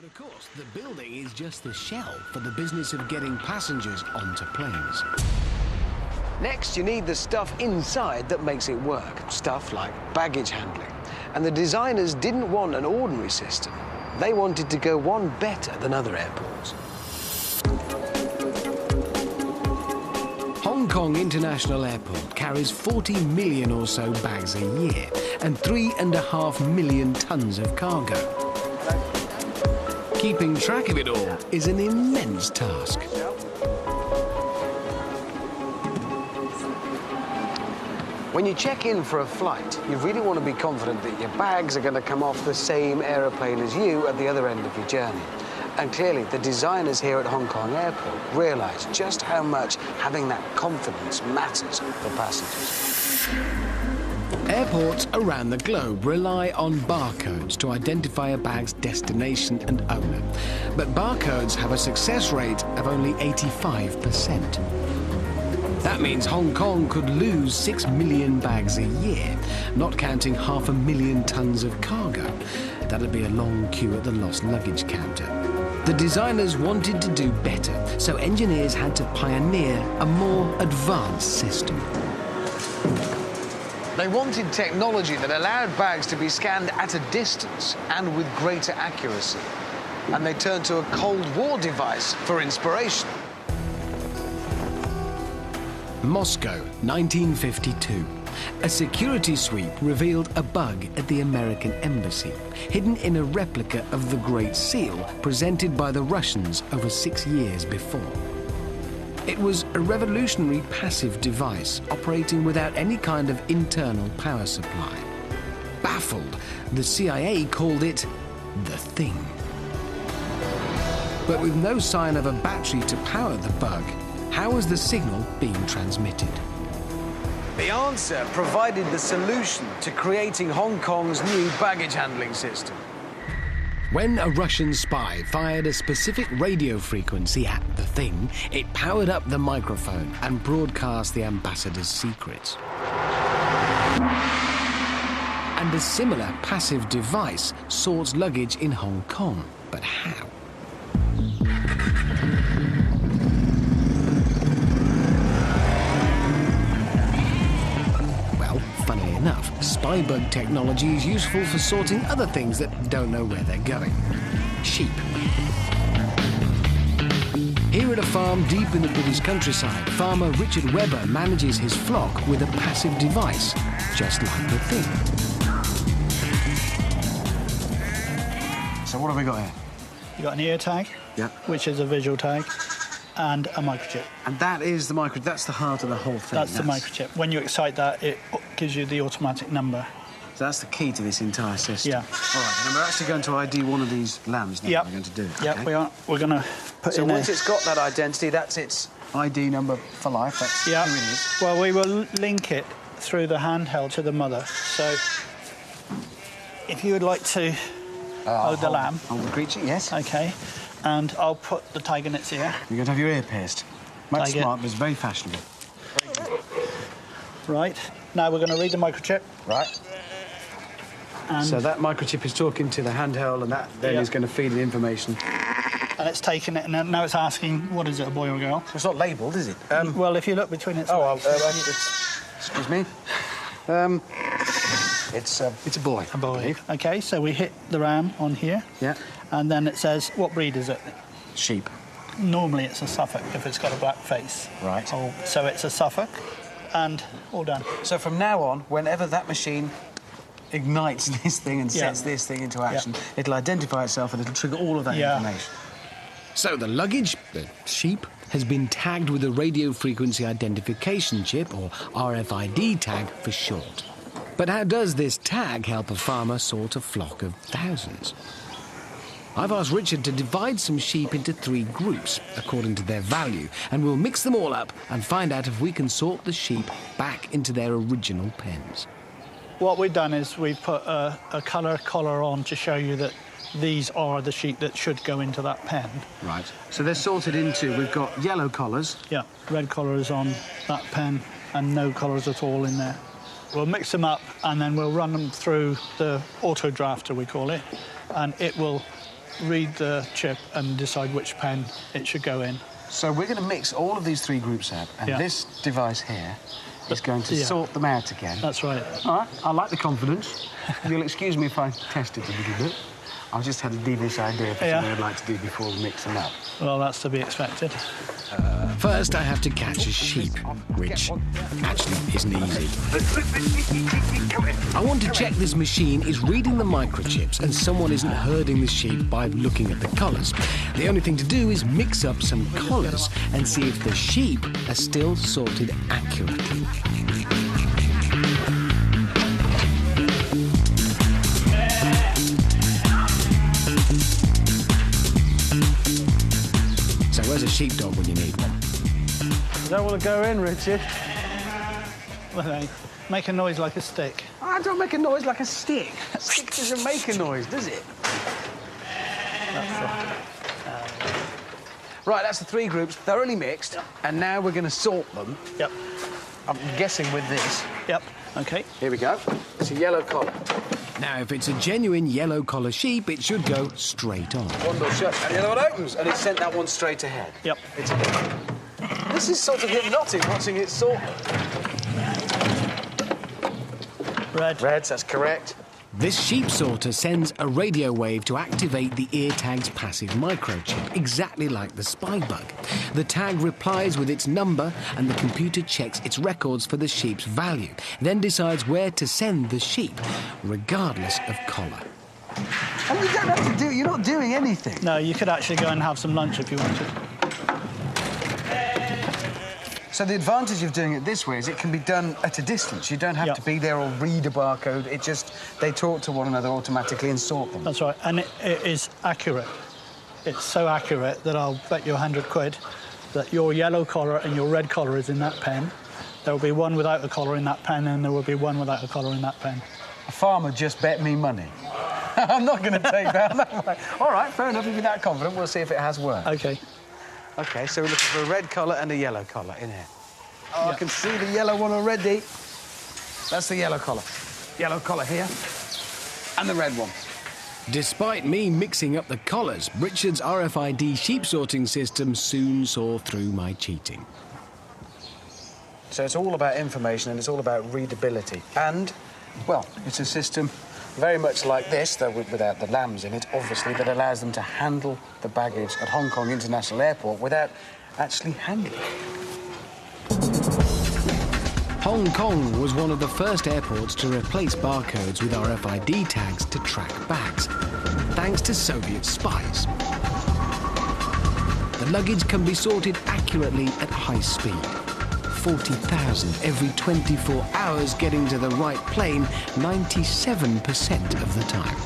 But of course, the building is just the shell for the business of getting passengers onto planes. Next, you need the stuff inside that makes it work. Stuff like baggage handling. And the designers didn't want an ordinary system. They wanted to go one better than other airports. Hong Kong International Airport carries 40 million or so bags a year and 3.5 million tons of cargo. Keeping track of it all is an immense task. When you check in for a flight, you really want to be confident that your bags are going to come off the same aeroplane as you at the other end of your journey. And clearly, the designers here at Hong Kong Airport realise just how much having that confidence matters for passengers. Airports around the globe rely on barcodes to identify a bag's destination and owner. But barcodes have a success rate of only 85%. That means Hong Kong could lose 6 million bags a year, not counting 500,000 tons of cargo. That'd be a long queue at the lost luggage counter. The designers wanted to do better, so engineers had to pioneer a more advanced system. They wanted technology that allowed bags to be scanned at a distance and with greater accuracy. And they turned to a Cold War device for inspiration. Moscow, 1952. A security sweep revealed a bug at the American embassy, hidden in a replica of the Great Seal presented by the Russians over 6 years before. It was a revolutionary passive device operating without any kind of internal power supply. Baffled, the CIA called it the Thing. But with no sign of a battery to power the bug, how was the signal being transmitted? The answer provided the solution to creating Hong Kong's new baggage handling system. When a Russian spy fired a specific radio frequency at the Thing, it powered up the microphone and broadcast the ambassador's secrets. And a similar passive device sorts luggage in Hong Kong. But how? Funnily enough, spy bug technology is useful for sorting other things that don't know where they're going. Sheep. Here at a farm deep in the British countryside, farmer Richard Webber manages his flock with a passive device, just like the Thing. So what have we got here? You've got an ear tag, which is a visual tag, and a microchip. And that is the microchip, that's the heart of the whole thing. That's the microchip. When you excite that, it gives you the automatic number. So that's the key to this entire system? Yeah. All right, and we're actually going to ID one of these lambs now. We're going to do it. Yeah, we are. We're going to put in once it's got that identity, that's its ID number for life, that's who it is. Well, we will link it through the handheld to the mother. So if you would like to hold the lamb. Hold the creature, yes. OK. And I'll put the tag in its ear. You're going to have your ear pierced. That's smart, but it's very fashionable. Right. Now we're going to read the microchip. Right. And so that microchip is talking to the handheld, and that then is going to feed the information. And it's taken it, and now it's asking, what is it, a boy or a girl? It's not labelled, is it? Well, if you look between its excuse me. It's a boy. A boy. OK, so we hit the ram on here. Yeah. And then it says, what breed is it? Sheep. Normally it's a Suffolk if it's got a black face. Right. So it's a Suffolk, and all done. So from now on, whenever that machine ignites this thing and sets this thing into action, it'll identify itself and it'll trigger all of that information. So the luggage, the sheep, has been tagged with a radio frequency identification chip, or RFID tag for short. But how does this tag help a farmer sort a flock of thousands? I've asked Richard to divide some sheep into 3 groups, according to their value, and we'll mix them all up and find out if we can sort the sheep back into their original pens. What we've done is we've put a colour collar on to show you that these are the sheep that should go into that pen. Right. So they're sorted into, we've got yellow collars. Yeah, red collars on that pen and no collars at all in there. We'll mix them up and then we'll run them through the auto drafter, we call it, and it will read the chip and decide which pen it should go in. So we're going to mix all of these 3 groups up, and this device here is going to sort them out again. That's right. All right, I like the confidence. You'll excuse me if I test it a little bit. I just had a devious idea for something I'd like to do before we mix them up. Well, that's to be expected. First, I have to catch a sheep, which actually isn't easy. I want to check this machine is reading the microchips and someone isn't herding the sheep by looking at the collars. The only thing to do is mix up some collars and see if the sheep are still sorted accurately. So where's a sheepdog when you need one? You don't want to go in, Richard. Well, they make a noise like a stick. I don't make a noise like a stick. A stick doesn't make a noise, does it? Right, that's the 3 groups, thoroughly mixed, and now we're going to sort them. Yep. I'm guessing with this. Yep. OK. Here we go. It's a yellow collar. Now, if it's a genuine yellow collar sheep, it should go straight on. One door shut, and the other one opens, and it sent that one straight ahead. Yep. This is sort of hypnotic, watching it sort. Red. Reds, that's correct. This sheep sorter sends a radio wave to activate the ear tag's passive microchip, exactly like the spy bug. The tag replies with its number, and the computer checks its records for the sheep's value, then decides where to send the sheep, regardless of collar. And you don't have to do... You're not doing anything. No, you could actually go and have some lunch if you wanted. So the advantage of doing it this way is it can be done at a distance. You don't have to be there or read a barcode. It just... They talk to one another automatically and sort them. That's right, and it is accurate. It's so accurate that I'll bet you 100 quid that your yellow collar and your red collar is in that pen. There will be one without a collar in that pen, and there will be one without a collar in that pen. A farmer just bet me money. I'm not going to take that way. All right, fair enough. If you're that confident, we'll see if it has worked. OK. OK, so we're looking for a red collar and a yellow collar in here. Oh, I can see the yellow one already. That's the yellow collar. Yellow collar here. And the red one. Despite me mixing up the collars, Richard's RFID sheep sorting system soon saw through my cheating. So it's all about information and it's all about readability. And, well, it's a system very much like this, though without the lambs in it, obviously, that allows them to handle the baggage at Hong Kong International Airport without actually handling it. Hong Kong was one of the first airports to replace barcodes with RFID tags to track bags, thanks to Soviet spies. The luggage can be sorted accurately at high speed. 40,000 every 24 hours getting to the right plane 97% of the time.